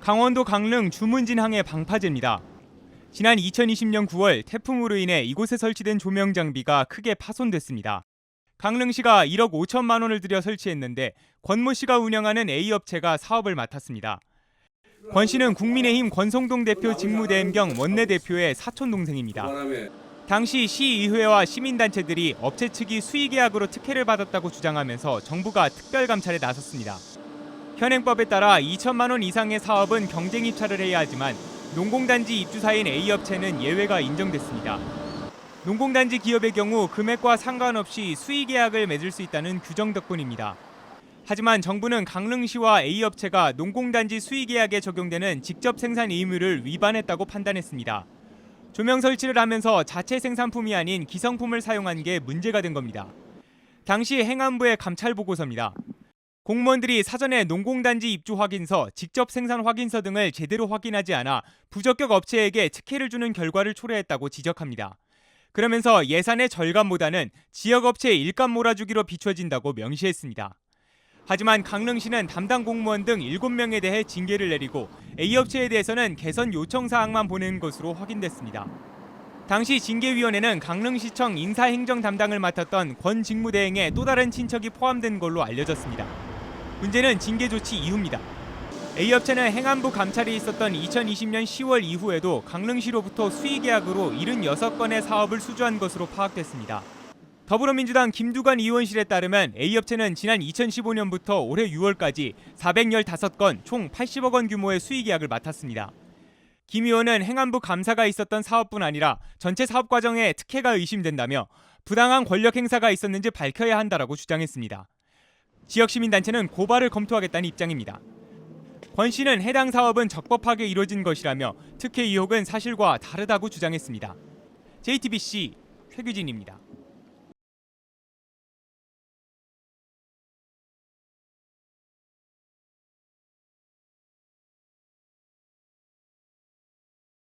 강원도 강릉 주문진항의 방파제입니다. 지난 2020년 9월 태풍으로 인해 이곳에 설치된 조명 장비가 크게 파손됐습니다. 강릉시가 1억 5천만 원을 들여 설치했는데 권모 씨가 운영하는 A업체가 사업을 맡았습니다. 권 씨는 국민의힘 권성동 대표 직무대행 겸 원내대표의 사촌 동생입니다. 당시 시의회와 시민단체들이 업체 측이 수의계약으로 특혜를 받았다고 주장하면서 정부가 특별감찰에 나섰습니다. 현행법에 따라 2천만 원 이상의 사업은 경쟁 입찰을 해야 하지만 농공단지 입주사인 A업체는 예외가 인정됐습니다. 농공단지 기업의 경우 금액과 상관없이 수의계약을 맺을 수 있다는 규정 덕분입니다. 하지만 정부는 강릉시와 A업체가 농공단지 수의계약에 적용되는 직접 생산 의무를 위반했다고 판단했습니다. 조명 설치를 하면서 자체 생산품이 아닌 기성품을 사용한 게 문제가 된 겁니다. 당시 행안부의 감찰 보고서입니다. 공무원들이 사전에 농공단지 입주 확인서, 직접 생산 확인서 등을 제대로 확인하지 않아 부적격 업체에게 특혜를 주는 결과를 초래했다고 지적합니다. 그러면서 예산의 절감보다는 지역업체의 일감 몰아주기로 비춰진다고 명시했습니다. 하지만 강릉시는 담당 공무원 등 7명에 대해 징계를 내리고 A업체에 대해서는 개선 요청 사항만 보낸 것으로 확인됐습니다. 당시 징계위원회는 강릉시청 인사행정 담당을 맡았던 권 직무대행의 또 다른 친척이 포함된 걸로 알려졌습니다. 문제는 징계 조치 이후입니다. A업체는 행안부 감찰이 있었던 2020년 10월 이후에도 강릉시로부터 수의계약으로 76건의 사업을 수주한 것으로 파악됐습니다. 더불어민주당 김두관 의원실에 따르면 A업체는 지난 2015년부터 올해 6월까지 415건 총 80억 원 규모의 수의계약을 맡았습니다. 김 의원은 행안부 감사가 있었던 사업뿐 아니라 전체 사업 과정에 특혜가 의심된다며 부당한 권력 행사가 있었는지 밝혀야 한다라고 주장했습니다. 지역 시민단체는 고발을 검토하겠다는 입장입니다. 권 씨는 해당 사업은 적법하게 이루어진 것이라며 특혜 의혹은 사실과 다르다고 주장했습니다. JTBC 최규진입니다.